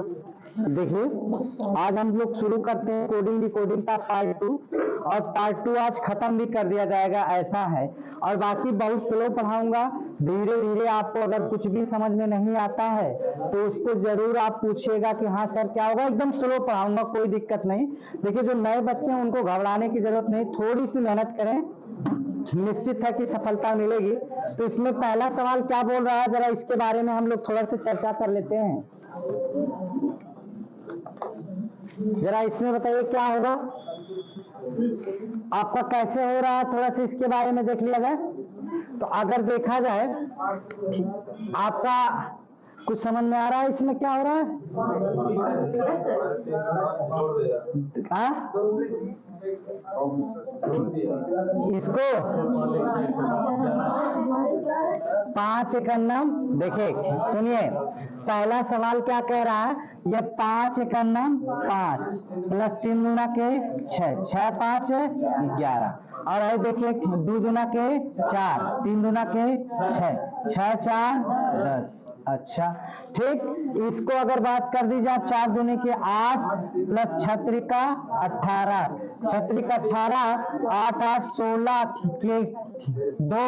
देखिए, आज हम लोग शुरू करते हैं कोडिंग डिकोडिंग का पार्ट 2, और पार्ट 2 आज खत्म भी कर दिया जाएगा, ऐसा है। और बाकी बहुत स्लो पढ़ाऊंगा, धीरे धीरे आपको अगर कुछ भी समझ में नहीं आता है तो उसको जरूर आप पूछिएगा कि हाँ सर क्या होगा। एकदम स्लो पढ़ाऊंगा, कोई दिक्कत नहीं। देखिए, जो नए बच्चे हैं उनको घबराने की जरूरत नहीं, थोड़ी सी मेहनत करें, निश्चित है कि सफलता मिलेगी। तो इसमें पहला सवाल क्या बोल रहा है, जरा इसके बारे में हम लोग थोड़ा सा चर्चा कर लेते हैं। जरा इसमें बताइए क्या होगा, आपका कैसे हो रहा है, थोड़ा सा इसके बारे में देख लिया जाए। तो अगर देखा जाए आपका कुछ समझ में आ रहा है इसमें क्या हो रहा है? इसको 5 एकन्नम, देखिए सुनिए, पहला सवाल क्या कह रहा है, ये 5 एकन्नम 5 प्लस 3 गुना के 6, 6 5 11, और है देखिए 2 गुना के 4, 3 गुना के 6, 6 4 10। अच्छा ठीक, इसको अगर बात कर दी जाए 4 दूनी के 8 प्लस 6 त्रिका 18, 6 त्रिका 18, 8 8 16 के 2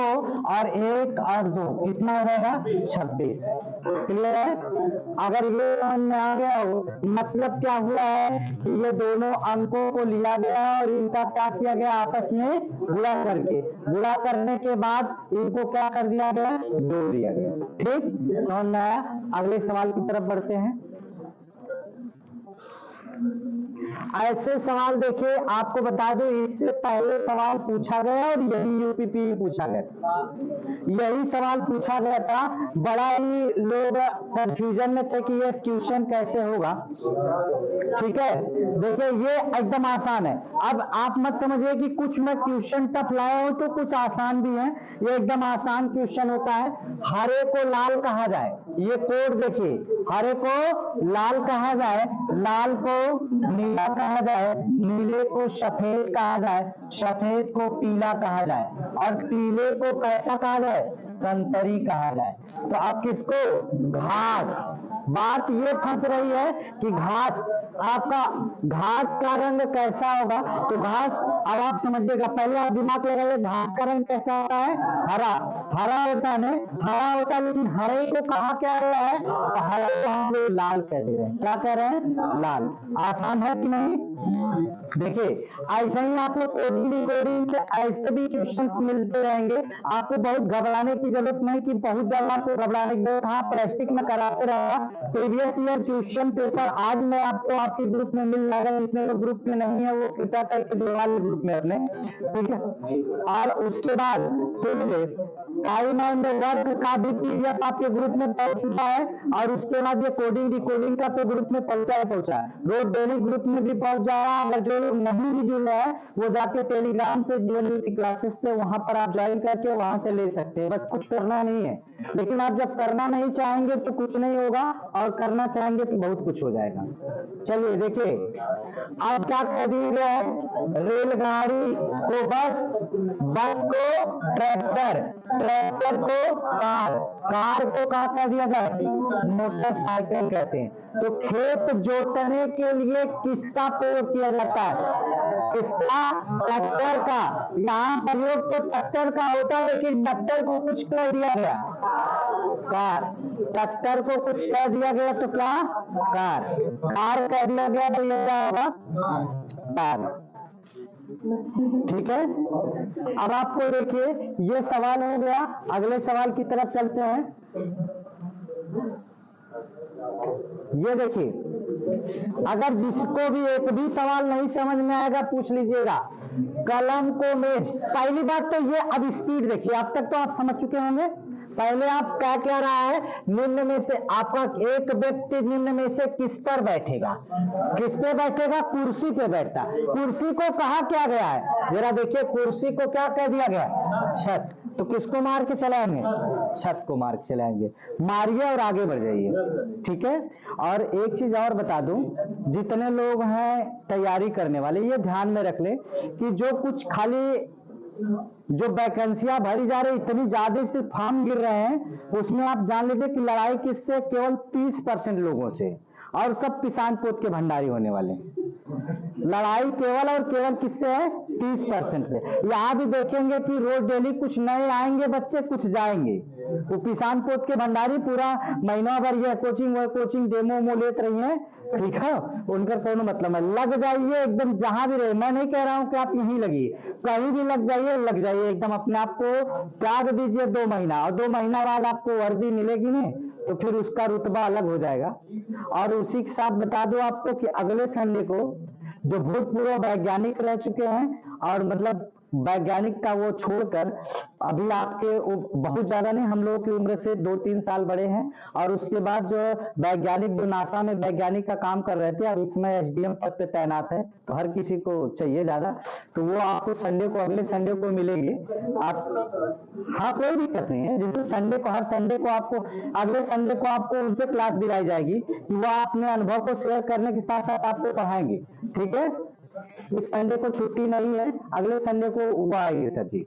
और 1 और 2 कितना हो रहेगा 26। क्लियर है? अगर ये समझ में आ गया हो, मतलब क्या हुआ है कि ये दोनों अंकों को लिया गया और इनका क्या किया गया, आपस में गुणा करके, गुणा करने के बाद इनको क्या कर दिया गया, जोड़ दिया गया। ठीक, समझ में आया? अगले सवाल की तरफ बढ़ते हैं। ऐसे सवाल देखिए, आपको बता दो इससे पहले सवाल पूछा गया और यही यूपीपी में पूछा गया था, यही सवाल पूछा गया था। बड़ा ही लोग कंफ्यूजन में थे कि ये क्वेश्चन कैसे होगा। ठीक है, देखिए ये एकदम आसान है। अब आप मत समझिए कि कुछ मैं क्वेश्चन टफ लाया हूं तो कुछ आसान भी है, ये एकदम आसान क्वेश्चन होता है। हरे को लाल कहा जाए, ये कोड देखिए, हरे को लाल कहा जाए, लाल को नीला कहा जाए, नीले को सफेद कहा जाए, सफेद को पीला कहा जाए, और पीले को कैसा कहा जाए, संतरी कहा जाए। तो आप किसको, घास। बात ये फंस रही है कि घास, आपका घास का रंग कैसा होगा, तो घास, अब आप समझिएगा, पहले आप दिमाग लगाइए, घास का रंग कैसा होता है, हरा, हरा होता है, हरा होता है, लेकिन हरे को कहा क्या रहा है, तो हरे को हम लोग लाल कह दे रहे हैं। क्या कह रहे हैं, लाल। आसान है कि नहीं? देखिए, ऐसे ही आप लोग कोडिंग से ऐसे भी क्वेश्चन मिलते रहेंगे, आपको बहुत घबराने की जरूरत नहीं कि बहुत ज्यादा आपको घबराने की जरूरत। हाँ, प्रैक्टिस में कराते रहा, प्रीवियस ईयर क्वेश्चन पेपर आज मैं आपको आपके ग्रुप में मिल जाएगा, जितने लोग ग्रुप में नहीं है वो कृपया करके जुड़वा ले ग्रुप में अपने, ठीक है। और उसके बाद सुनिए, टाइम एंड वर्क का भी पीडीएफ आपके ग्रुप में पहुंच चुका है, और उसके बाद ये कोडिंग डिकोडिंग का तो ग्रुप में पहुंचा है, रोज डेली ग्रुप में भी पहुंच जाएगा। अगर जो लोग नहीं भी जुड़े हैं वो जाके टेलीग्राम से जीएनयू क्लासेस से वहां पर आप ज्वाइन करके वहां से ले सकते हैं, बस कुछ करना नहीं है। लेकिन आप जब करना नहीं चाहेंगे तो कुछ नहीं होगा, और करना चाहेंगे तो बहुत कुछ हो जाएगा। चलिए देखिए, आप क्या कह दिए गए, रेलगाड़ी को बस, बस को ट्रैक्टर, ट्रैक्टर को कार, कार को क्या कह दिया जाए, मोटरसाइकिल कहते हैं। तो खेत जोतने के लिए किसका प्रयोग किया जाता है, किसका, ट्रैक्टर का। यहाँ प्रयोग तो ट्रैक्टर का होता है, लेकिन ट्रैक्टर को कुछ कह दिया गया, कार। ट्रैक्टर को कुछ कह दिया गया तो क्या, कार, कार कह दिया गया तो ये क्या होगा, कार। ठीक है, अब आपको देखिए ये सवाल हो गया, अगले सवाल की तरफ चलते हैं। ये देखिए, अगर जिसको भी एक भी सवाल नहीं समझ में आएगा पूछ लीजिएगा। कलम को मेज, पहली बात तो ये, अब स्पीड देखिए, अब तक तो आप समझ चुके होंगे। पहले आप क्या कह रहा है, निम्न में से आपका एक व्यक्ति निम्न में से किस पर बैठेगा, किस पे बैठेगा, कुर्सी पे बैठता। कुर्सी को कहा क्या गया है, जरा देखिए, कुर्सी को क्या कह दिया गया, छत। तो किसको मार के चलाएंगे, छत को मार के चलाएंगे। मारिए और आगे बढ़ जाइए, ठीक है। और एक चीज और बता दूं, जितने लोग हैं तैयारी करने वाले, ये ध्यान में रख ले कि जो कुछ खाली जो वैकेंसियां भरी जा रही, इतनी ज्यादा से फॉर्म गिर रहे हैं, उसमें आप जान लीजिए कि लड़ाई किससे, केवल 30% लोगों से। और सब किसान पोत के भंडारी होने वाले हैं। लड़ाई केवल और केवल किससे है? 30% से। यहाँ भी देखेंगे कि रोज डेली कुछ नए आएंगे बच्चे, कुछ जाएंगे। वो किसान पोत के भंडारी पूरा महीना भर ये कोचिंग वो कोचिंग डेमो लेते रही है, ठीक है, उनका कोनो मतलब है। लग जाइए एकदम जहां भी रहे, मैं नहीं कह रहा हूं कि आप यहीं लगिए, कहीं भी लग जाइए एकदम, अपने आप को त्याग दीजिए 2 महीना, और 2 महीना बाद आपको वर्दी मिलेगी नहीं तो फिर उसका रुतबा अलग हो जाएगा। और उसी के साथ बता दो आपको कि अगले संडे को जो भूतपूर्व वैज्ञानिक रह चुके हैं, और मतलब वैज्ञानिक का वो छोड़कर अभी आपके बहुत ज्यादा नहीं, हम लोगों की उम्र से 2-3 साल बड़े हैं, और उसके बाद जो वैज्ञानिक जो नासा में वैज्ञानिक का काम कर रहे थे, और इसमें एसडीएम पद पे तैनात है, तो हर किसी को चाहिए ज्यादा, तो वो आपको संडे को, अगले संडे को मिलेंगे आप। हाँ, कोई दिक्कत नहीं है, जैसे संडे को, हर संडे को आपको, अगले संडे को आपको उनसे क्लास दिलाई जाएगी कि वो अपने अनुभव को शेयर करने के साथ साथ आपको पढ़ाएंगे, ठीक है। इस संडे को छुट्टी नहीं है, अगले संडे को वो आएंगे सर जी।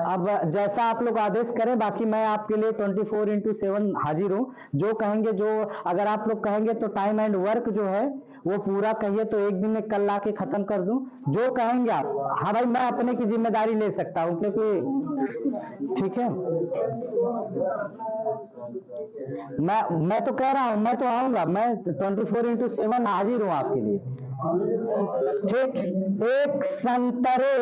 अब जैसा आप लोग आदेश करें, बाकी मैं आपके लिए 24/7 हाजिर हूँ। जो कहेंगे, जो अगर आप लोग कहेंगे तो टाइम एंड वर्क जो है वो पूरा कहिए तो एक दिन में कल ला के खत्म कर दूं, जो कहेंगे आप। हाँ भाई, मैं अपने की जिम्मेदारी ले सकता हूँ, क्योंकि ठीक है, मैं तो कह रहा हूँ, मैं तो आऊंगा, मैं 24/7 हाजिर हूँ आपके लिए, ठीक। एक संतरे,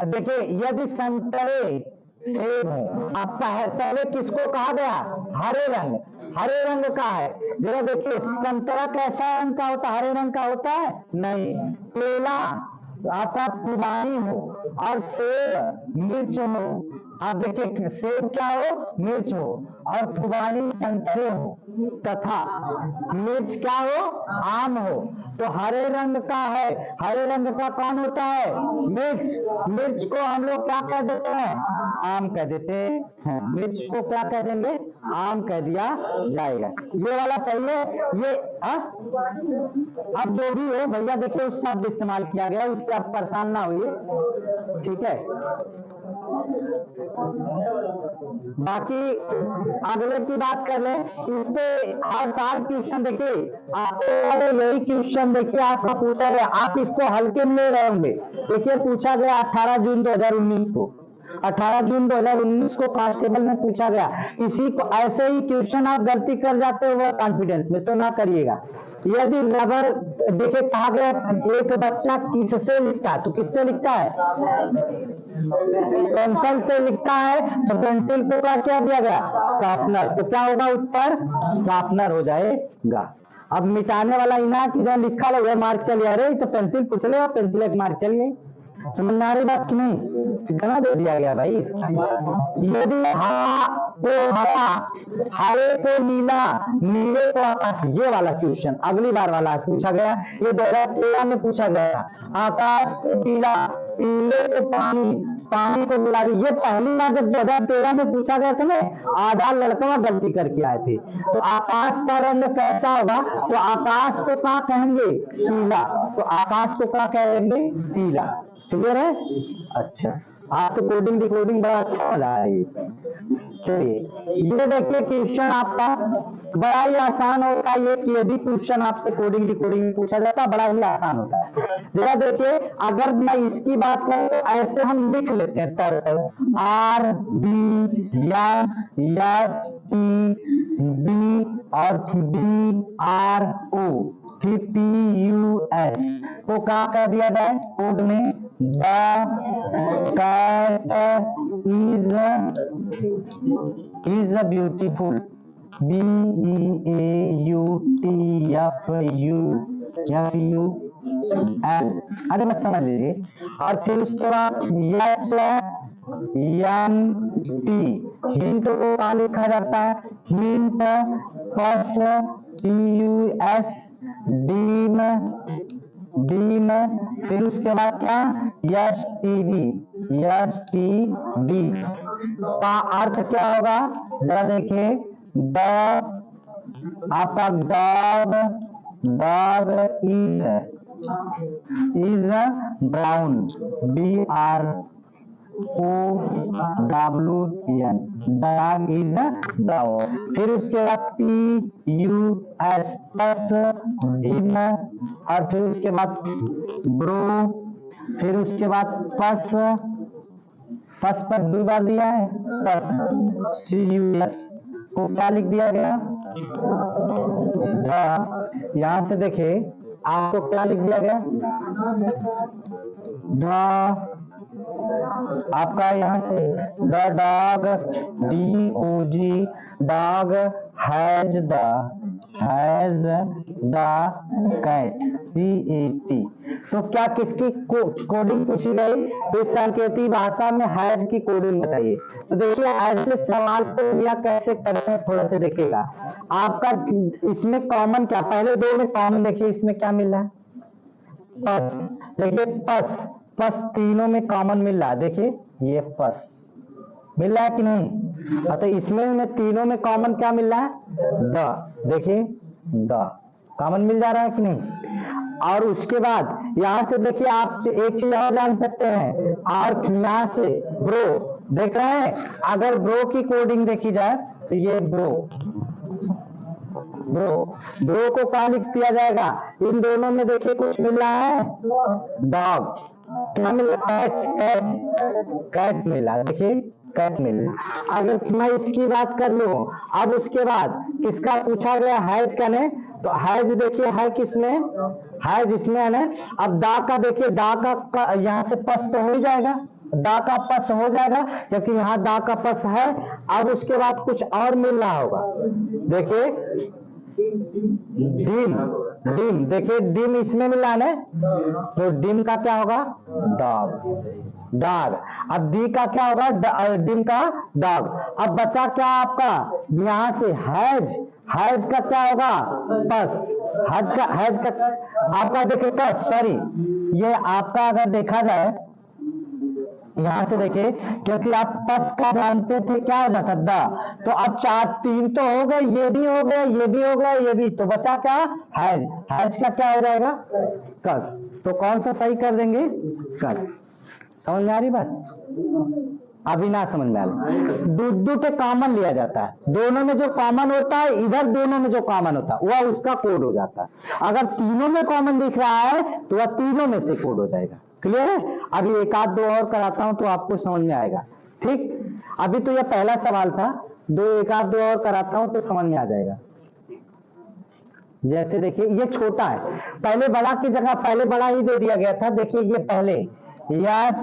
देखिए, यदि संतरे सेब हो, आपका है, पहले किसको कहा गया? हरे रंग, हरे रंग का है। जरा देखिए, संतरा कैसा रंग का होता है? हरे रंग का होता है? नहीं। केला आपका खुबानी हो, और सेब मिर्च हो, आप देखिए, सेब क्या हो? मिर्च हो, और खुबानी संतरे हो, तथा मिर्च क्या हो? आम हो, तो हरे रंग का है। हरे रंग का कौन होता है? मिर्च। मिर्च को हम लोग क्या कह देते हैं? आम कह देते हैं। मिर्च को क्या कह देंगे? आम कह दिया जाएगा। ये वाला सही है। ये अब जो भी हो भैया, देखिए, उस शब्द इस्तेमाल किया गया, उससे आप परेशान ना होइए, ठीक है। बाकी अगले की बात कर ले, इस पे हर साल ट्यूशन, देखिए आपको यही क्वेश्चन देखिए आपका पूछा गया, आप इसको हल्के में ले रहे होंगे। देखिए, पूछा गया 18 जून 2019 को, 18 जून 2019 को कांस्टेबल में पूछा गया। इसी को ऐसे ही क्वेश्चन आप गलती कर जाते हो कॉन्फिडेंस में, तो ना करिएगा। यदि रबर, देखिए कहा गया एक बच्चा किससे लिखता है, तो किससे लिखता है? पेंसिल से लिखता है, तो पेंसिल को क्या दिया गया? शार्पनर। तो क्या होगा उत्तर? शार्पनर हो जाएगा। अब मिटाने वाला इना कि जब लिखा लगे मार्क चलिए, अरे तो पेंसिल पूछ ले, पेंसिल एक मार्क चलिए, समझ में आ रही बात की नहीं? गना दे दिया गया भाई। यदि हरा, हरे को नीला, नीले को आकाश, ये वाला क्वेश्चन अगली बार वाला पूछा गया, ये 2013 में पूछा गया। आकाश को पीला, पीले को पानी, पानी को गुलाबी। ये पहली बार जब 2013 में पूछा गया था ना, आधा लड़का गलती करके आए थे। तो आकाश का रंग कैसा होगा? तो आकाश को क्या कहेंगे? पीला। तो आकाश को क्या कहेंगे? पीला। क्लियर है? अच्छा, आप तो कोडिंग डिकोडिंग बड़ा अच्छा हो रहा है। चलिए, ये देखिए क्वेश्चन आपका बड़ा ही आसान होता है। ये यदि क्वेश्चन आपसे कोडिंग डिकोडिंग पूछा जाता है, बड़ा ही आसान होता है। जरा देखिए, अगर मैं इसकी बात करूं तो ऐसे हम लिख लेते हैं, R B S T B और B R O फिर P U S को क्या कर दिया जाए कोड में? The cat is a beautiful, BEAUTFUL। अरे मत समझ लीजिए। और फिर उसके बाद HNT, हिंट को क्या लिखा जाता है? हिंट प्लस PUS डीम, फिर उसके बाद क्या? STB का अर्थ क्या होगा? जरा देखिए, आपका dog is brown, BR DOWN, dog is dog। फिर उसके बाद PUS प्लस इन, और फिर उसके बाद ब्रो, फिर उसके बाद पस, पस पर 2 बार दिया है, पस CUS को क्या लिख दिया गया, यहां से देखिए आपको क्या लिख दिया गया, आपका यहाँ से the dog, DOG, dog has the cat, CAT। तो क्या किसकी कोडिंग पूछी गई, तो इस सांकेतिक भाषा में हैज की कोडिंग बताइए। तो देखिए ऐसे सवाल को या कैसे करते हैं थोड़ा सा देखिएगा। आपका इसमें कॉमन क्या, पहले 2 में कॉमन देखिए इसमें क्या मिल रहा है, पस। देखिए पस, पस तीनों में कॉमन मिल रहा है, देखिए ये पस मिल रहा है कि नहीं, तो इसमें तीनों में कॉमन क्या मिल रहा है, द, देखिए द कॉमन मिल जा रहा है कि नहीं। और उसके बाद यहां से देखिए आप एक चीज और जान सकते हैं, और यहां से ब्रो देख रहे हैं, अगर ब्रो की कोडिंग देखी जाए तो ये ब्रो को क्या लिख दिया जाएगा, इन दोनों में देखिए कुछ मिल रहा है, डॉग, क्या मिल रहा है, कैट मिला, देखिए कैट मिला। अगर मैं इसकी बात कर लूं, अब उसके बाद किसका पूछा गया, हैज का ने, तो हैज देखिए है किसमें, हैज इसमें है ना। अब दा का देखिए, दा का यहाँ से पस तो हो जाएगा, दा का पस हो जाएगा क्योंकि यहाँ दा का पस है। अब उसके बाद कुछ और मिल रहा होगा, देखिए डिम, डिम देखिए डिम इसमें मिला है, तो डिम का क्या होगा, डॉग, डॉग। अब डी का क्या होगा, डिम का डॉग। अब बचा क्या आपका, यहां से हैज, हैज का क्या होगा, पस, हैज का आपका देखिए पस, सॉरी ये आपका अगर देखा जाए यहां से देखिए, क्योंकि आप पस का जानते थे क्या होता था, द, तो अब 3 तो हो गए, ये भी हो गया, ये भी हो गया, ये भी, तो बचा क्या, हैज, हैज का क्या हो जाएगा, कस। तो कौन सा सही कर देंगे, कस। समझ में आ रही बात, अभी ना समझ में आ रही, दूध पे कॉमन लिया जाता है, दोनों में जो कॉमन होता है, इधर दोनों में जो कॉमन होता है वह उसका कोड हो जाता है। अगर तीनों में कॉमन दिख रहा है तो वह तीनों में से कोड हो जाएगा। क्लियर है, अभी 1 आध 2 और कराता हूं तो आपको समझ में आएगा। ठीक, अभी तो यह पहला सवाल था, 1 आध 2 और कराता हूं तो समझ में आ जाएगा। जैसे देखिए ये छोटा है, पहले बड़ा की जगह पहले बड़ा ही दे दिया गया था, देखिए ये पहले SUERE,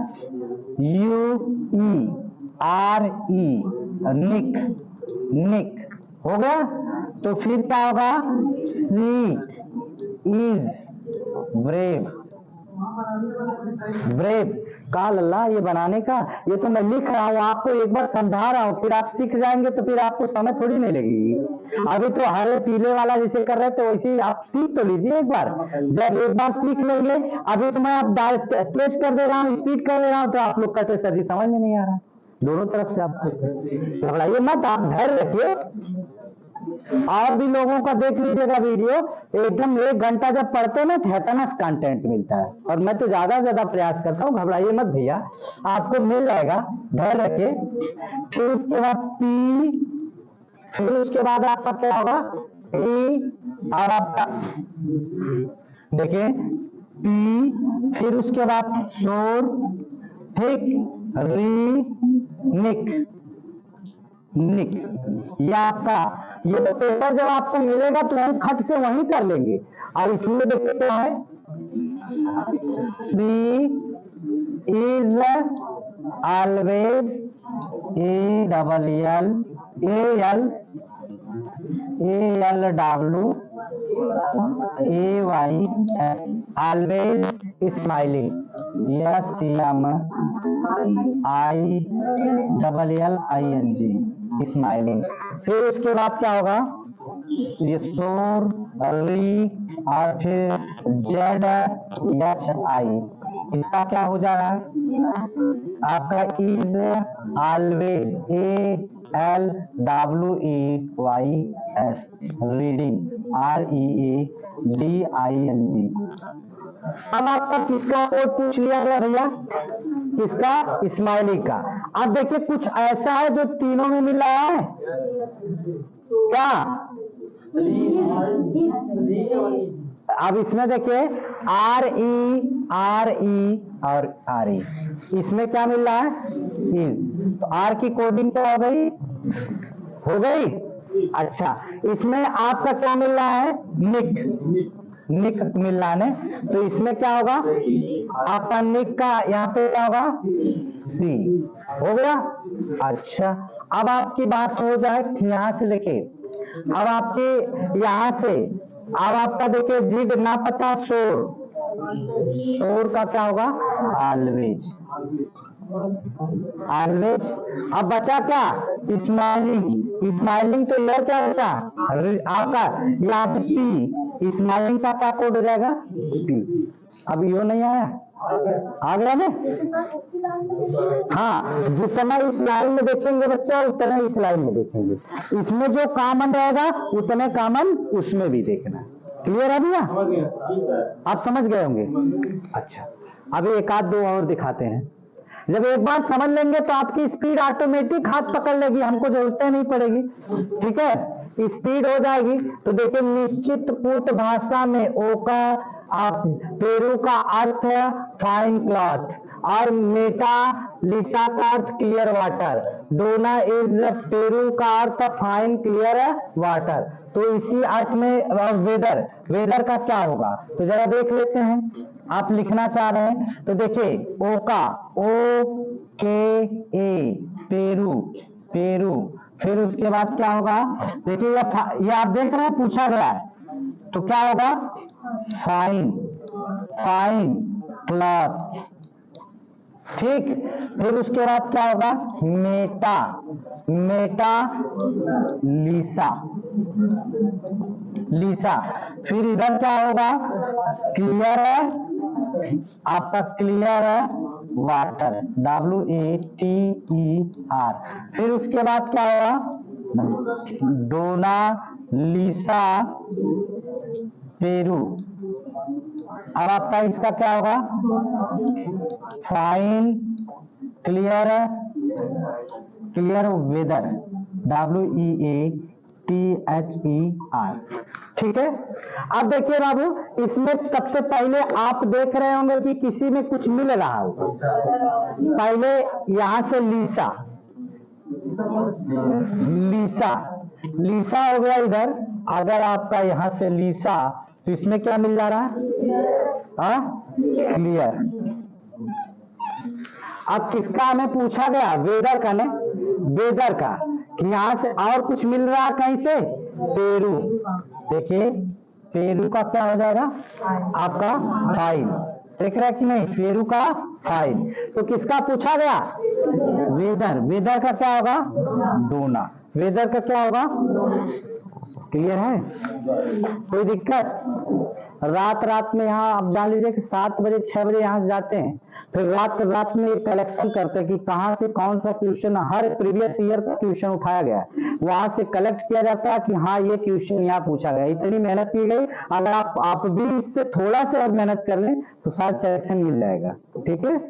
निक, निक हो गया, तो फिर क्या होगा, सी इज ब्रेव, ब्रेव का लल्ला ये बनाने का, ये तो मैं लिख रहा हूं आपको, एक बार समझा रहा हूं, फिर आप सीख जाएंगे तो फिर आपको समय थोड़ी नहीं लगेगी। अभी तो हरे पीले वाला जैसे कर रहे थे वैसे आप सीख तो लीजिए एक बार, जब एक बार सीख लेंगे, अभी तो मैं आप तेज कर दे रहा हूँ, स्पीड कर दे रहा हूँ, तो आप लोग कहते सर जी समझ में नहीं आ रहा। दोनों तरफ से आपको घबराइए मत, आप धैर्य रखिए, और भी लोगों का देख लीजिएगा वीडियो, एकदम 1 घंटा जब पढ़ते ना थेटनस कंटेंट मिलता है, और मैं तो ज्यादा ज्यादा प्रयास करता हूँ, घबराइए मत भैया, आपको मिल जाएगा, धैर्य रखिए। फिर उसके बाद पी, फिर उसके बाद आपका क्या होगा, पी, और आपका देखिए पी, फिर उसके बाद शोर, ठीक, री, निक, निक, ये आपका, ये तो पेपर जब आपको मिलेगा तो वहीं खट से वहीं कर लेंगे। और इसमें देखिए क्या है, C is always, ALWAYS, always smiling, SMILLING, smiling. फिर उसके बाद क्या होगा, ये शोर, री, और फिर ZHI, इसका क्या हो जा रहा है आपका, is always, ALWEYS, reading, READING। अब आपका किसका कोड पूछ लिया गया भैया, किसका? स्माइली का। अब देखिए कुछ ऐसा है जो तीनों में मिल रहा है क्या? अब इसमें देखिए आर ई और आर ई, इसमें क्या मिल रहा है? इज। तो आर की कोडिंग तो हो गई, हो गई। अच्छा, इसमें आपका क्या मिल रहा है? निक, निक मिल रहा है। तो इसमें क्या होगा आपका? निक का यहाँ पे क्या होगा? सी। हो गया। अच्छा, अब आपकी बात हो जाए यहां से देखिए, अब आपके यहां से, अब आपका देखिए जिड ना पता शोर, शोर का क्या होगा? Always, always. अब बचा क्या? स्माइलिंग, स्माइलिंग तो यह क्या बचा आपका? यहाँ पे पी, स्माइलिंग का क्या कोड हो जाएगा? पी। अब यो नहीं आया, आ गया ना? हाँ, जितना इस लाइन में देखेंगे बच्चा उतना इस लाइन में देखेंगे, इसमें जो कॉमन रहेगा उतने कॉमन उसमें भी देखना। क्लियर है भैया? आप समझ गए होंगे। अच्छा, अभी एक आध दो और दिखाते हैं। जब एक बार समझ लेंगे तो आपकी स्पीड ऑटोमेटिक हाथ पकड़ लेगी, हमको जरूरत नहीं पड़ेगी। ठीक है, स्पीड हो जाएगी। तो देखिए निश्चित पूर्ण भाषा में ओ का पेरू का अर्थ फाइन क्लॉथ और मेटा लिसा का अर्थ क्लियर वाटर, डोना इज पेरू का अर्थ फाइन क्लियर वाटर। तो इसी अर्थ में वेदर, वेदर का क्या होगा तो जरा देख लेते हैं। आप लिखना चाह रहे हैं तो देखिए ओ का, ओ के ए, पेरू, पेरू। फिर उसके बाद क्या होगा? देखिए ये आप देख रहे हैं पूछा गया है, तो क्या होगा? Fine, fine cloth. ठीक, फिर उसके बाद क्या होगा? मेटा, मेटा लिसा, लिसा। फिर इधर क्या होगा? क्लियर है आपका, क्लियर है वाटर, WATER। फिर उसके बाद क्या होगा? डोना लिसा पेरू। अब आपका इसका क्या होगा? Fine clear, clear weather, WEATHER। ठीक है। अब देखिए बाबू, इसमें सबसे पहले आप देख रहे होंगे कि किसी में कुछ मिल रहा होगा। पहले यहां से लीसा, लीसा, लीसा हो गया इधर। अगर आपका यहां से लीसा, तो इसमें क्या मिल जा रहा है? क्लियर। अब किसका हमें पूछा गया? वेदर का, ने वेदर का, कि यहां से और कुछ मिल रहा है कहीं से? पेरू। देखिए पेरू का क्या हो जाएगा आपका? फाइन। देख रहा है कि नहीं? पेरू का फाइन। तो किसका पूछा गया? वेदर। वेदर का क्या होगा? डोना। वेदर का क्या होगा? क्लियर है? कोई दिक्कत? रात रात में यहाँ आप जान लीजिए कि 7 बजे 6 बजे यहाँ से जाते हैं, फिर रात रात में कलेक्शन करते हैं कि कहाँ से कौन सा क्वेश्चन हर प्रीवियस ईयर का क्वेश्चन उठाया गया है, वहां से कलेक्ट किया जाता है कि हाँ ये क्वेश्चन यहाँ पूछा गया। इतनी मेहनत की गई, अगर आप भी इससे थोड़ा सा और मेहनत कर लें तो शायद सिलेक्शन मिल जाएगा। ठीक है,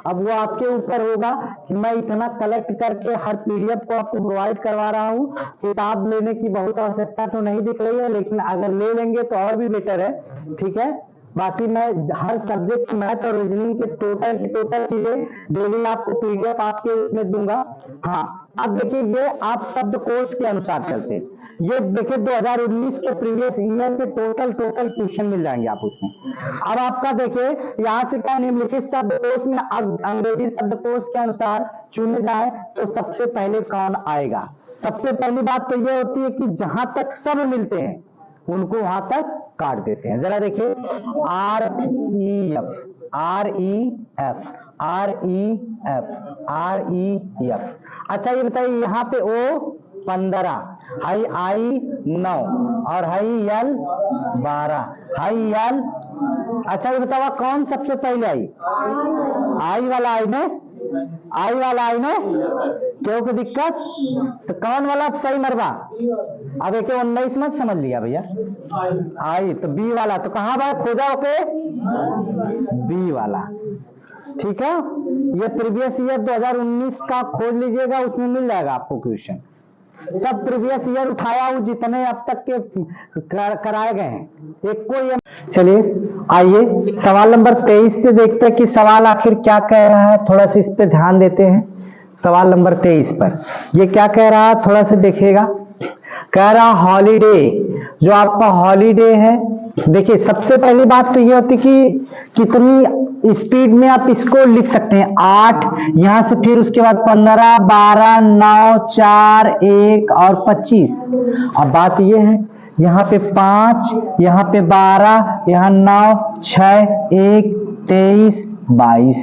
अब वो आपके ऊपर होगा कि मैं इतना कलेक्ट करके हर पीडीएफ को आपको प्रोवाइड करवा रहा हूँ। किताब लेने की बहुत आवश्यकता तो नहीं दिख रही है, लेकिन अगर ले लेंगे तो और भी बेटर है। ठीक है, बाकी मैं हर सब्जेक्ट मैथ और रीजनिंग के टोटल चीजें डेली आपको पीडीएफ आपके उसमें दूंगा। हाँ, अब देखिए ये आप शब्द कोश के अनुसार चलते हैं। ये देखिए 2019 के प्रीवियस ईयर के टोटल क्वेश्चन मिल जाएंगे आप उसमें। अब आपका देखिए यहाँ से क्या निम्नलिखित शब्दकोश में अंग्रेजी शब्दकोश के अनुसार चुने जाए तो सबसे पहले कौन आएगा? सबसे पहली बात तो ये होती है कि जहां तक सब मिलते हैं उनको वहां तक काट देते हैं। जरा देखिए REF, REF, REF, REF। अच्छा ये बताइए यहाँ पे O 15, हाई I 9 और हाई L 12, हाई L। अच्छा ये बताओ कौन सबसे पहले आई? आई वाला आई ने, आई वाला आई ने, क्यों को दिक्कत? तो कौन वाला सही मरबा? अब एक 19 मत समझ लिया भैया, आई तो बी वाला। तो कहां बात खोजा? ओके बी वाला। ठीक है, ये प्रीवियस ईयर 2019 का खोज लीजिएगा, उसमें मिल जाएगा आपको क्वेश्चन। सब प्रीवियस ईयर उठाया हूं जितने अब तक के कराए गए हैं, एक को ये। चलिए आइए सवाल नंबर 23 से देखते हैं कि सवाल आखिर क्या कह रहा है, थोड़ा सा इस पे ध्यान देते हैं। सवाल नंबर 23 पर ये क्या कह रहा है, थोड़ा सा देखिएगा। कह रहा हॉलीडे, जो आपका हॉलीडे है, देखिए सबसे पहली बात तो ये होती कि कितनी स्पीड में आप इसको लिख सकते हैं। 8 यहां से, फिर उसके बाद 15, 12, 9, 4, 1 और 25। अब बात ये है, यहाँ पे 5, यहाँ पे 12, यहाँ 9, 6, 1, 23, 22।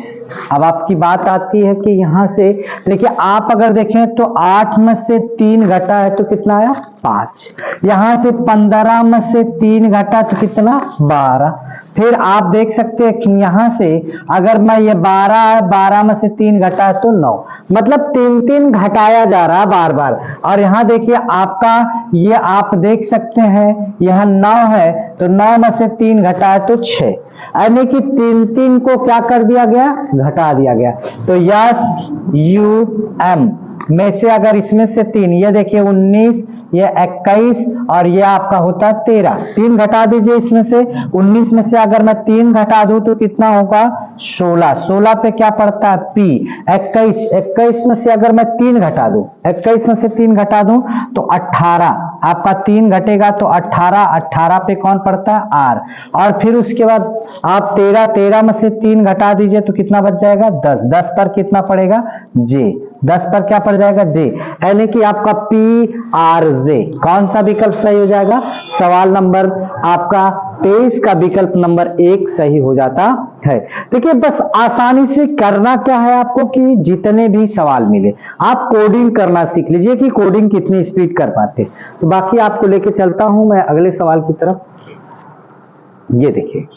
अब आपकी बात आती है कि यहां से देखिए, आप अगर देखें तो 8 में से 3 घटा है तो कितना आया, 5। यहां से 15 में से 3 घटा तो कितना, 12। फिर आप देख सकते हैं कि यहां से अगर मैं ये 12 है, 12 में से 3 घटा है तो 9, मतलब 3 घटाया जा रहा है बार बार। और यहाँ देखिए आपका ये आप देख सकते हैं, यह 9 है तो 9 में से 3 घटा है तो 6, यानी कि 3 को क्या कर दिया गया, घटा दिया गया। तो यस यू एम में से अगर इसमें से 3, ये देखिए 19, ये 21 और ये आपका होता है 13। 3 घटा दीजिए इसमें से, 19 में से अगर मैं 3 घटा दूं तो कितना होगा, 16। 16 पे क्या पड़ता है, पी। 21 में से अगर मैं 3 घटा दूं, 21 में से 3 घटा दूं तो 18। आपका 3 घटेगा तो 18, 18 पे कौन पड़ता है, आर। और फिर उसके बाद आप 13 में से 3 घटा दीजिए तो कितना बच जाएगा, 10। 10 पर कितना पड़ेगा, जे। 10 पर क्या पड़ जाएगा, जे, यानी कि आपका पी आर जे। कौन सा विकल्प सही हो जाएगा, सवाल नंबर आपका 23 का विकल्प नंबर 1 सही हो जाता है। देखिए बस आसानी से करना क्या है आपको कि जितने भी सवाल मिले आप कोडिंग करना सीख लीजिए कि कोडिंग कितनी स्पीड कर पाते। तो बाकी आपको लेके चलता हूं मैं अगले सवाल की तरफ। ये देखिए,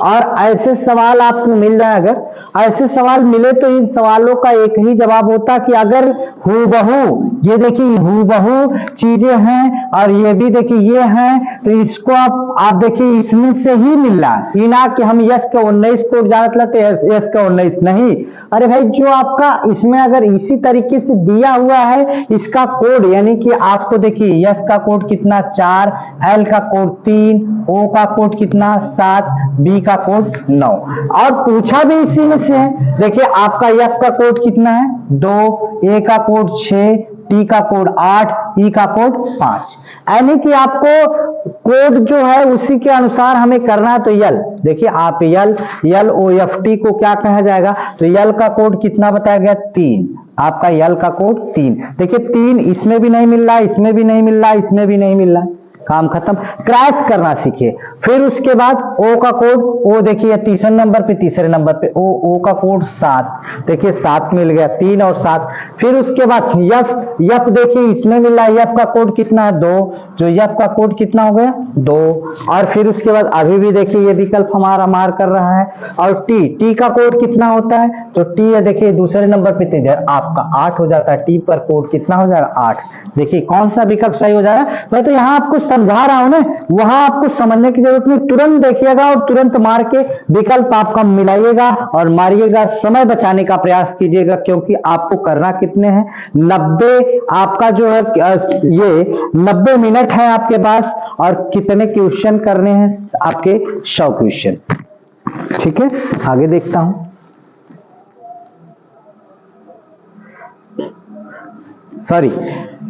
और ऐसे सवाल आपको मिल जाए, अगर ऐसे सवाल मिले तो इन सवालों का एक ही जवाब होता कि अगर हूबहू, ये देखिए हूबहू चीजें हैं और ये भी देखिए ये हैं, तो इसको आप देखिए इसमें से ही मिल रहा है, ना कि हम यस का 19 कोड जानत लेते यस का 19 नहीं। अरे भाई जो आपका इसमें अगर इसी तरीके से दिया हुआ है इसका कोड, यानी कि आपको देखिए यस का कोड कितना 4, एल का कोड 3, ओ का कोड कितना 7, बी का कोड 9, और पूछा भी इसी में से है। देखिए आपका एफ का कोड कितना है 2, ए का कोड 6, टी का कोड 8, ई का कोड 5, यानी कि आपको कोड जो है उसी के अनुसार हमें करना है। तो यल देखिए आप यल ओ एफ टी को क्या कहा जाएगा, तो यल का कोड कितना बताया गया 3, आपका यल का कोड 3। देखिए 3 इसमें भी नहीं मिल रहा, इसमें भी नहीं मिल रहा, इसमें भी नहीं मिल रहा, काम खत्म। क्रैश करना सीखिए। फिर उसके बाद ओ का कोड, ओ देखिए तीसरे नंबर पे, तीसरे नंबर पे ओ का कोड 7, देखिए 7 मिल गया, 3 और 7। फिर उसके बाद यफ देखिए इसमें मिल रहा है, यफ का कोड कितना है 2, जो यफ का कोड कितना हो गया 2। और फिर उसके बाद अभी भी देखिए ये विकल्प हमारा मार कर रहा है। और टी का कोड कितना होता है, तो टी है देखिए दूसरे नंबर पे आपका 8 हो जाता है, टी पर कोड कितना हो जाएगा 8। देखिए कौन सा विकल्प सही हो जाएगा, मैं तो यहाँ आपको समझा रहा हूं ना, वहां आपको समझने की जरूरत नहीं, तुरंत देखिएगा और तुरंत मार के विकल्प आपका मिलाइएगा और मारिएगा, समय बचाने का प्रयास कीजिएगा, क्योंकि आपको करना कितने हैं 90, आपका जो है ये 90 मिनट है आपके पास, और कितने क्वेश्चन करने हैं आपके 100 क्वेश्चन। ठीक है, आगे देखता हूं। सॉरी,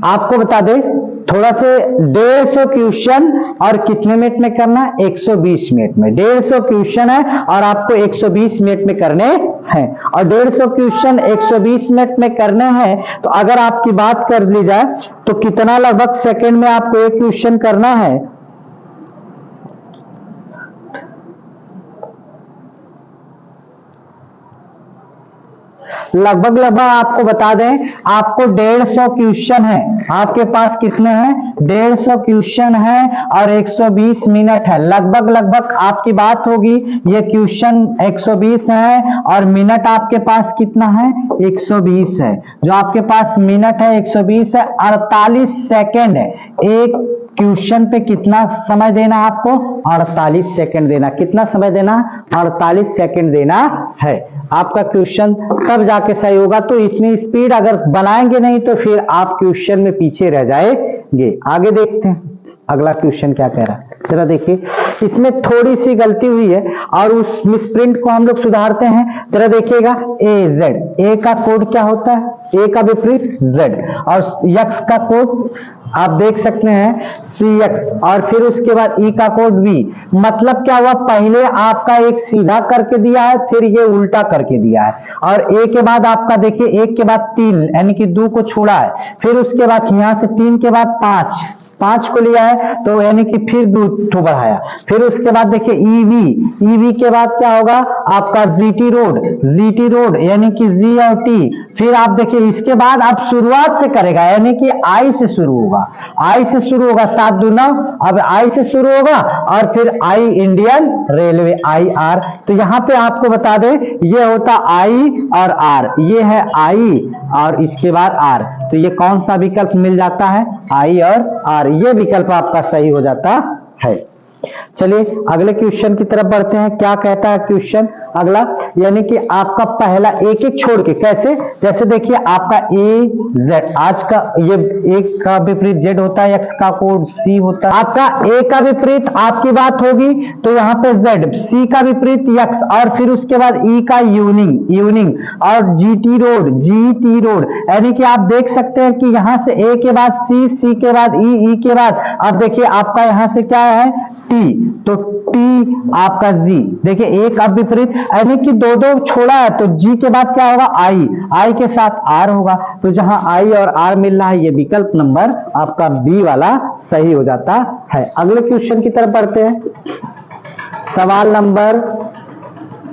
आपको बता दें थोड़ा से 150 क्वेश्चन और कितने मिनट में करना है 120 मिनट में। 150 क्वेश्चन है और आपको 120 मिनट में करने हैं, और 150 क्वेश्चन 120 मिनट में करने हैं। तो अगर आपकी बात कर ली जाए तो कितना लगभग सेकंड में आपको एक क्वेश्चन करना है, लगभग आपको बता दें, आपको 150 क्वेश्चन है, आपके पास कितने हैं 150 क्वेश्चन है और 120 मिनट है। लगभग आपकी बात होगी, ये क्वेश्चन 120 है और मिनट आपके पास कितना है 120 है, जो आपके पास मिनट है 120 है, 48 सेकेंड है, एक क्वेश्चन पे कितना समय देना आपको, 48 सेकंड देना। कितना समय देना, 48 सेकंड देना है। आपका क्वेश्चन तब जाके सही होगा। तो इतनी स्पीड अगर बनाएंगे नहीं तो फिर आप क्वेश्चन में पीछे रह जाएंगे। आगे देखते हैं अगला क्वेश्चन क्या कह रहा है, जरा देखिए। इसमें थोड़ी सी गलती हुई है और उस मिसप्रिंट को हम लोग सुधारते हैं। जरा देखिएगा, ए जेड, ए का कोड क्या होता है, ए का विपरीत जेड, और यक्स का कोड आप देख सकते हैं सी एक्स, और फिर उसके बाद ई का कोड वी। मतलब क्या हुआ, पहले आपका एक सीधा करके दिया है, फिर ये उल्टा करके दिया है, और ए के बाद आपका देखिए एक के बाद 3 यानी कि 2 को छोड़ा है, फिर उसके बाद यहां से 3 के बाद 5 को लिया है, तो यानी कि फिर 2 ठो बढ़ाया। फिर उसके बाद देखिए ईवी के बाद क्या होगा आपका जीटी रोड यानी कि जी और टी। फिर आप देखिए इसके बाद आप शुरुआत से करेगा, यानी कि आई से शुरू होगा, 7 2 9, अब आई से शुरू होगा, और फिर आई इंडियन रेलवे, IR। तो यहां पे आपको बता दें ये होता आई और आर, ये है आई और इसके बाद आर, तो ये कौन सा विकल्प मिल जाता है, आई और आर, ये विकल्प आपका सही हो जाता है। चलिए अगले क्वेश्चन की तरफ बढ़ते हैं। क्या कहता है क्वेश्चन अगला, यानी कि आपका पहला एक एक छोड़ के, कैसे, जैसे देखिए आपका ए जेड, आज का ये एक का विपरीत जेड होता है, एक्स का कोड सी होता है, आपका ए का विपरीत आपकी बात होगी तो यहाँ पे जेड, सी का विपरीत एक्स, और फिर उसके बाद ई का यूनिंग और जीटी रोड, यानी कि आप देख सकते हैं कि यहां से ए के बाद सी के बाद ई के बाद, अब देखिए आपका यहां से क्या है टी, तो टी आपका जी, देखिए एक अब विपरीत, यानी कि 2 छोड़ा है, तो जी के बाद क्या होगा आई के साथ आर होगा, तो जहां आई और आर मिल रहा है ये विकल्प नंबर आपका बी वाला सही हो जाता है। अगले क्वेश्चन की तरफ बढ़ते हैं। सवाल नंबर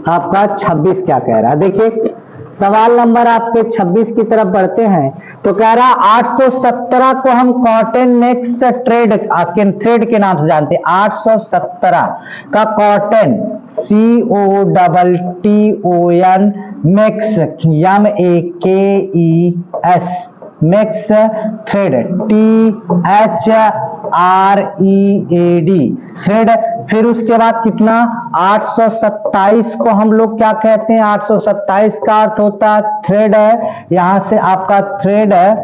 आपका 26 क्या कह रहा है, देखिए सवाल नंबर आपके 26 की तरफ बढ़ते हैं। तो कह रहा 817 को हम कॉटन नेक्स थ्रेड के नाम से जानते हैं। 817 का cotton COTTON makes makes thread THREAD thread. फिर उसके बाद कितना 827 को हम लोग क्या कहते हैं, 827 का अर्थ होता है थ्रेड है, यहां से आपका थ्रेड है,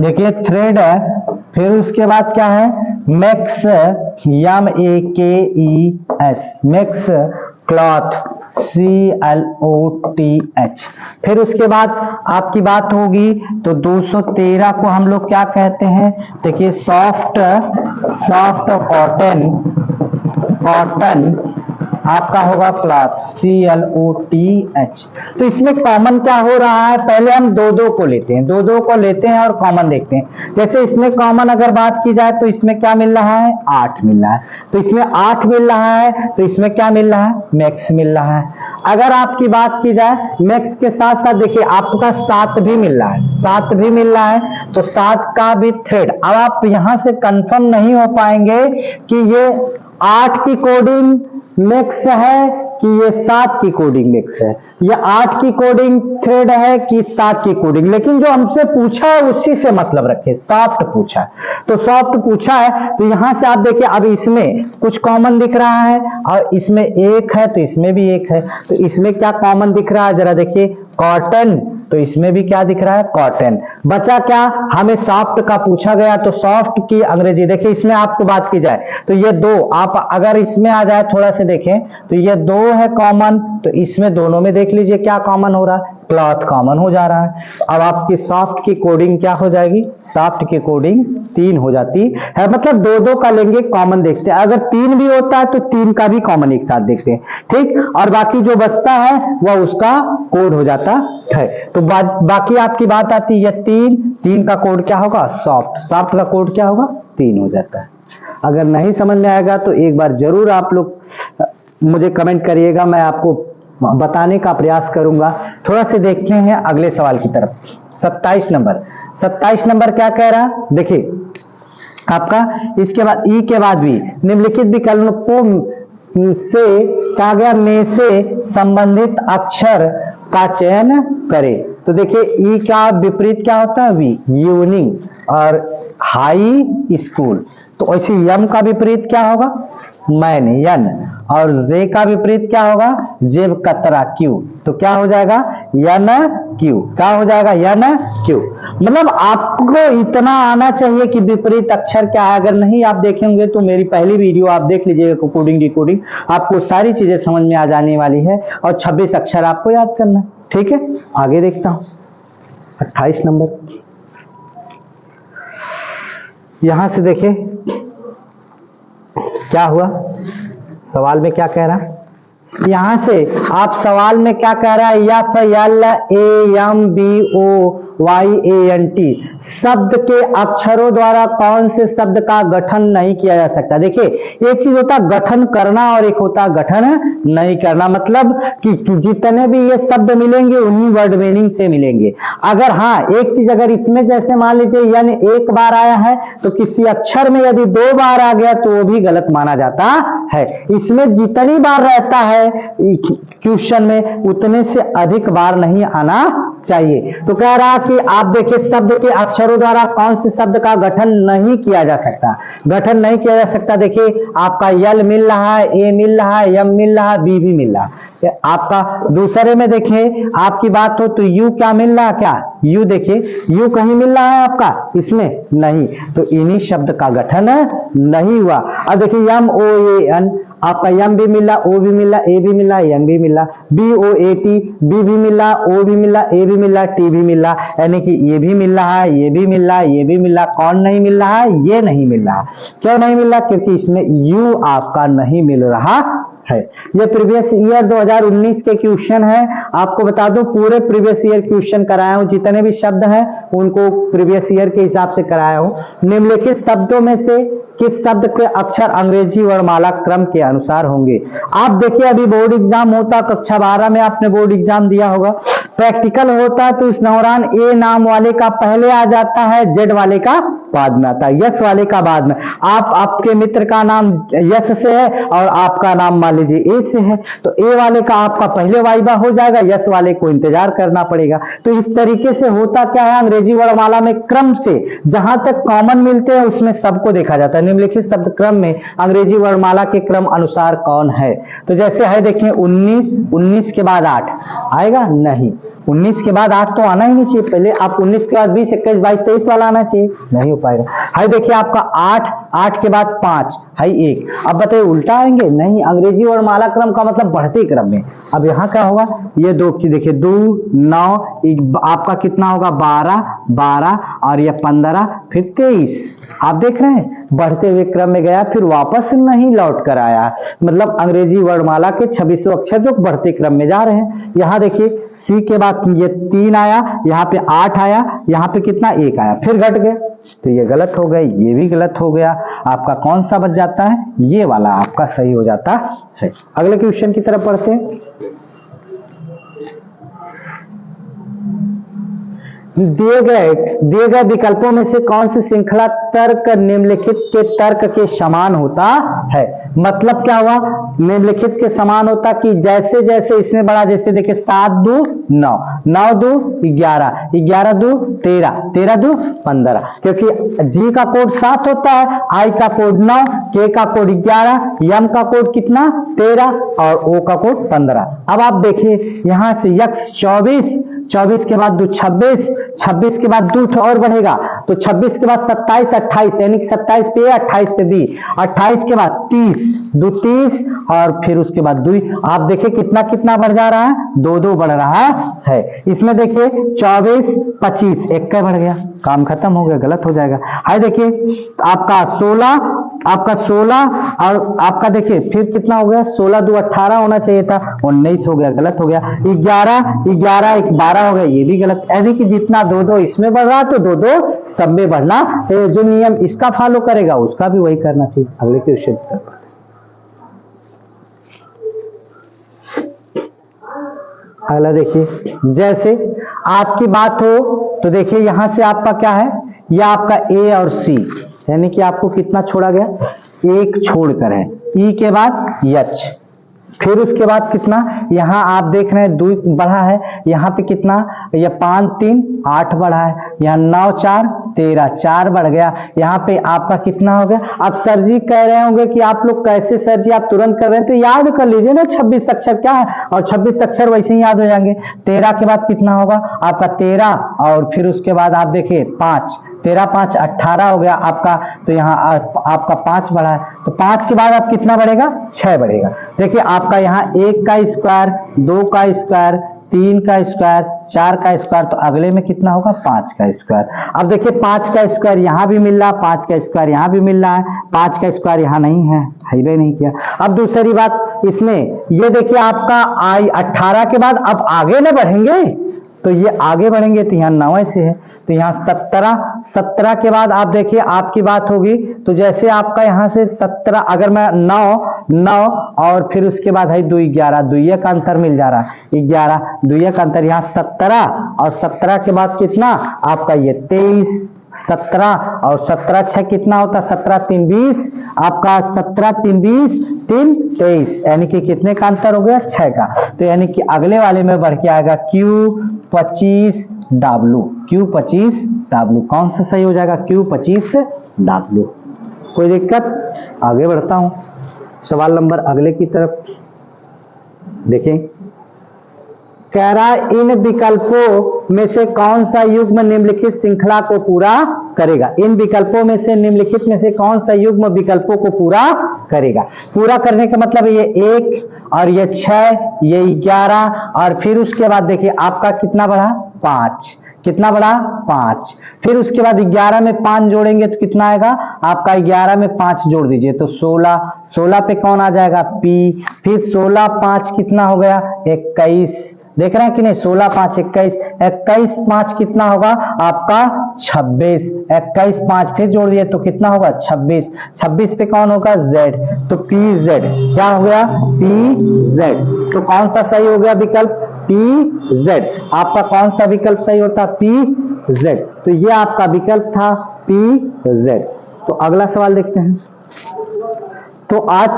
देखिए थ्रेड है। फिर उसके बाद क्या है max MEKES max cloth CLOTH। फिर उसके बाद आपकी बात होगी तो 213 को हम लोग क्या कहते हैं, देखिए सॉफ्ट कॉटन आपका होगा क्लॉथ CLOTH। तो इसमें कॉमन क्या हो रहा है, पहले हम 2 को लेते हैं, 2 को लेते हैं और कॉमन देखते हैं। जैसे इसमें कॉमन अगर बात की जाए तो इसमें क्या मिल रहा है 8 मिल रहा है, तो इसमें 8 मिल रहा है, तो इसमें क्या मिल रहा है मैक्स मिल रहा है। अगर आपकी बात की जाए मैक्स के साथ साथ देखिए आपका 7 भी मिल रहा है, 7 भी मिल रहा है, तो 7 का भी थ्रेड। अब आप यहां से कंफर्म नहीं हो पाएंगे कि ये 8 की कोडिंग मिक्स है कि ये 7 की कोडिंग मिक्स है, या 8 की कोडिंग थ्रेड है कि 7 की कोडिंग। लेकिन जो हमसे पूछा है उसी से मतलब रखे, सॉफ्ट पूछा है तो सॉफ्ट पूछा है। तो यहां से आप देखिए अब इसमें कुछ कॉमन दिख रहा है और इसमें 1 है, तो इसमें भी 1 है, तो इसमें क्या कॉमन दिख रहा है, जरा देखिए कॉटन, तो इसमें भी क्या दिख रहा है कॉटन। बचा क्या, हमें सॉफ्ट का पूछा गया, तो सॉफ्ट की अंग्रेजी देखिए, इसमें आपको बात की जाए तो ये 2 आप अगर इसमें आ जाए थोड़ा से देखें तो ये 2 है कॉमन, तो इसमें दोनों में देख लीजिए क्या कॉमन हो रहा है, क्लॉथ कॉमन हो जा रहा है। अब आपकी सॉफ्ट की कोडिंग क्या हो जाएगी, सॉफ्ट की कोडिंग 3 हो जाती है, मतलब 2 का लेंगे कॉमन देखते हैं। अगर 3 भी होता है तो 3 का भी कॉमन एक साथ देखते हैं, ठीक, और बाकी जो बचता है वह उसका कोड हो जाता है। तो बाकी आपकी बात आती है 3 का कोड क्या होगा सॉफ्ट का कोड क्या होगा 3 हो जाता है। अगर नहीं समझ में आएगा तो एक बार जरूर आप लोग मुझे कमेंट करिएगा, मैं आपको बताने का प्रयास करूंगा। थोड़ा से देखते हैं अगले सवाल की तरफ। 27 नंबर क्या कह रहा है, देखिए आपका इसके बाद ई के बाद भी निम्नलिखित विकल्पों से कहा गया में से संबंधित अक्षर का चयन करें। तो देखिए ई का विपरीत क्या होता है वी, यूनिंग, और हाई स्कूल। तो ऐसे यम का विपरीत क्या होगा, मैन, यन, और जे का विपरीत क्या होगा, जेब कतरा, क्यू। तो क्या हो जाएगा, यन क्यू। क्या हो जाएगा, यन क्यू। मतलब आपको इतना आना चाहिए कि विपरीत अक्षर क्या है। अगर नहीं आप देखेंगे तो मेरी पहली वीडियो आप देख लीजिएगा, कोडिंग डिकोडिंग, आपको सारी चीजें समझ में आ जाने वाली है। और 26 अक्षर आपको याद करना है। ठीक है, आगे देखता हूं 28 नंबर। यहां से देखिए क्या हुआ, सवाल में क्या कह रहा है। यहां से आप सवाल में क्या कह रहा है, F L A M B O Y A N T शब्द के अक्षरों द्वारा कौन से शब्द का गठन नहीं किया जा सकता। देखिए एक चीज होता है गठन करना और एक होता गठन नहीं करना। मतलब कि जितने भी ये शब्द मिलेंगे उन्हीं वर्ड मीनिंग से मिलेंगे। अगर हाँ एक चीज, अगर इसमें जैसे मान लीजिए यानी एक बार आया है तो किसी अक्षर में यदि 2 बार आ गया तो वो भी गलत माना जाता है। इसमें जितनी बार रहता है क्वेश्चन में उतने से अधिक बार नहीं आना चाहिए। तो कह रहा कि आप देखिए शब्द के अक्षरों द्वारा कौन से शब्द का गठन नहीं किया जा सकता। गठन नहीं किया जा सकता। देखिए आपका यल मिल रहा है, ए मिल रहा है, यम मिल रहा है, बी भी मिल रहा है। आपका दूसरे में देखिए आपकी बात हो तो यू क्या मिल रहा है, क्या यू, देखिए यू कहीं मिल रहा है आपका, इसमें नहीं। तो इन्हीं शब्द का गठन नहीं हुआ। अब देखिए यम ओ ए एन, आपका यम भी मिला, ओ भी मिला, ए भी मिला, एन भी मिला, B O A T, B भी मिला, ओ भी मिला, ए भी मिला, टी भी मिला। यानी कि ये भी मिल रहा है, ये भी मिल रहा है, ये भी मिल रहा। कौन नहीं मिल रहा है, ये नहीं मिल रहा। क्यों नहीं मिल रहा, क्योंकि इसमें यू आपका नहीं मिल रहा है। ये प्रीवियस ईयर 2019 के क्वेश्चन है। आपको बता दूं पूरे प्रीवियस ईयर क्वेश्चन कराया हूं, जितने भी शब्द हैं उनको प्रीवियस ईयर के हिसाब से कराया हूं। निम्नलिखित शब्दों में से किस शब्द के अक्षर अंग्रेजी वर्णमाला क्रम के अनुसार होंगे। आप देखिए अभी बोर्ड एग्जाम होता, कक्षा 12 में आपने बोर्ड एग्जाम दिया होगा, प्रैक्टिकल होता है तो इस दौरान ए नाम वाले का पहले आ जाता है, जेड वाले का बाद में आता है, यस वाले का बाद में। आपके मित्र का नाम यस से है और आपका नाम मान लीजिए ए से है, तो ए वाले का आपका पहले वाइबा हो जाएगा, यस वाले को इंतजार करना पड़ेगा। तो इस तरीके से होता क्या है, अंग्रेजी वर्णमाला में क्रम से जहां तक कॉमन मिलते हैं उसमें सबको देखा जाता है। निम्नलिखित शब्द क्रम में अंग्रेजी वर्णमाला के क्रम अनुसार कौन है। तो जैसे है देखिए 19 के बाद 8 आएगा नहीं, 19 के बाद 8 तो आना ही नहीं चाहिए। पहले आप 19 के बाद 20, 21, 22, 23 वाला आना चाहिए, नहीं हो पाएगा। हाय देखिए आपका 8 के बाद 5 हाई 1। अब बताइए उल्टा आएंगे, नहीं। अंग्रेजी वर्णमाला क्रम का मतलब बढ़ते क्रम में। अब यहाँ क्या होगा, ये दो चीज देखिए 2 9 आपका कितना होगा 12 और ये 15 फिर 23। आप देख रहे हैं बढ़ते हुए क्रम में गया फिर वापस नहीं लौट कर आया। मतलब अंग्रेजी वर्णमाला के 26 अक्षर जो बढ़ते क्रम में जा रहे हैं। यहाँ देखिए सी के बाद ये 3 आया, यहाँ पे 8 आया, यहाँ पे कितना 1 आया, फिर घट गया। तो ये गलत हो गए, ये भी गलत हो गया। आपका कौन सा बच जाता है, ये वाला आपका सही हो जाता है। अगले क्वेश्चन की तरफ पढ़ते हैं। दिए गए विकल्पों में से कौन सी श्रृंखला तर्क निम्नलिखित के तर्क के समान होता है। मतलब क्या हुआ, निम्नलिखित के समान होता कि जैसे जैसे इसमें बड़ा, जैसे देखिए 7 2 9, 9 2 11, 11 2 13, 13 2 15। क्योंकि जी का कोड 7 होता है, आई का कोड 9, के का कोड 11, यम का कोड कितना 13 और ओ का कोड 15। अब आप देखिए यहां से यक्स 24 के बाद 2 26 के बाद 2 और बढ़ेगा तो 26 के बाद 27 28, यानी कि 27 पे 28 पे बी, 28 के बाद 30 2 30 और फिर उसके बाद 2। आप देखिए कितना कितना बढ़ जा रहा है, 2 बढ़ रहा है। इसमें देखिए 24 25 1 का बढ़ गया, काम खत्म हो गया, गलत हो जाएगा। हाय देखिए आपका 16 और आपका देखिए फिर कितना हो गया, 16 2 18 होना चाहिए था, 19 हो गया, गलत हो गया। 11 1 12 हो गया, ये भी गलत। यानी कि जितना 2 इसमें बढ़ रहा तो 2 सब में बढ़ना चाहिए। जो नियम इसका फॉलो करेगा उसका भी वही करना चाहिए। अगले क्वेश्चन की तरफ अगला देखिए, जैसे आपकी बात हो तो देखिए यहां से आपका क्या है, यह आपका ए और सी, यानी कि आपको कितना छोड़ा गया, 1 छोड़कर है। ई के बाद यच, फिर उसके बाद कितना, यहाँ आप देख रहे हैं 2 बढ़ा है, यहाँ पे कितना, ये 5 3 8 बढ़ा है, यहाँ 9 4 13 4 बढ़ गया, यहाँ पे आपका कितना हो गया। अब सर जी कह रहे होंगे कि आप लोग कैसे सर जी आप तुरंत कर रहे हैं, तो याद कर लीजिए ना 26 अक्षर क्या है, और 26 अक्षर वैसे ही याद हो जाएंगे। 13 के बाद कितना होगा आपका 13, और फिर उसके बाद आप देखिए 5, 13 5 18 हो गया आपका, तो यहाँ आपका 5 बढ़ा है, तो 5 के बाद आप कितना बढ़ेगा, 6 बढ़ेगा। देखिए आपका यहाँ 1 का स्क्वायर, 2 का स्क्वायर, 3 का स्क्वायर, 4 का स्क्वायर, तो अगले में कितना होगा 5 का स्क्वायर। अब देखिए 5 का स्क्वायर यहाँ भी मिल रहा, 5 का स्क्वायर यहाँ भी मिल रहा है, 5 का स्क्वायर यहाँ नहीं है, हाईवे नहीं किया। अब दूसरी बात इसमें ये देखिए आपका 18 के बाद अब आगे ना बढ़ेंगे, तो ये आगे बढ़ेंगे तो यहाँ 9 से है, तो यहाँ 17 के बाद आप देखिए आपकी बात होगी, तो जैसे आपका यहाँ से 17, अगर मैं 9 और फिर उसके बाद है 2 11, 2 का अंतर मिल जा रहा है 11, 2 का अंतर, यहाँ 17 और 17 के बाद कितना आपका ये 23, 17 और 17 6 कितना होता है 17 3 20, आपका 17 3 20 3 23, यानी कि कितने का अंतर हो गया 6 का। तो यानी कि अगले वाले में बढ़ के आएगा Q25W, Q25W कौन सा सही हो जाएगा, Q25W। कोई दिक्कत, आगे बढ़ता हूं सवाल नंबर अगले की तरफ। देखें, कह रहा है इन विकल्पों में से कौन सा युग्म निम्नलिखित श्रृंखला को पूरा करेगा। इन विकल्पों में से निम्नलिखित में से कौन सा युग्म विकल्पों को पूरा करेगा। पूरा करने का मतलब ये 1 और ये 6, ये 11, और फिर उसके बाद देखिए आपका कितना बढ़ा 5, कितना बढ़ा 5, फिर उसके बाद 11 में 5 जोड़ेंगे तो कितना आएगा आपका, 11 में 5 जोड़ दीजिए तो 16, 16 पे कौन आ जाएगा P, फिर 16 5 कितना हो गया 21, देख रहे हैं कि नहीं, 16 5 21, 21 5 कितना होगा आपका 26, 21 5 फिर जोड़ दिए तो कितना होगा 26, 26 पे कौन होगा Z, तो PZ, क्या हो गया PZ, तो कौन सा सही हो गया विकल्प PZ। आपका कौन सा विकल्प सही होता PZ, तो ये आपका विकल्प था PZ। तो अगला सवाल देखते हैं। तो आज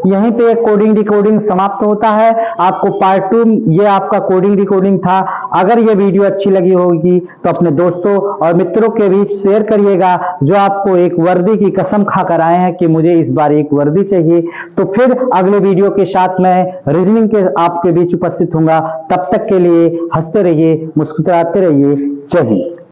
यहीं पे कोडिंग डिकोडिंग समाप्त होता है। आपको पार्ट 2 ये आपका कोडिंग डिकोडिंग था। अगर ये वीडियो अच्छी लगी होगी तो अपने दोस्तों और मित्रों के बीच शेयर करिएगा, जो आपको एक वर्दी की कसम खाकर आए हैं कि मुझे इस बार एक वर्दी चाहिए। तो फिर अगले वीडियो के साथ मैं रीजनिंग के आपके बीच उपस्थित होऊंगा। तब तक के लिए हंसते रहिए, मुस्कुराते रहिए। जय हिंद।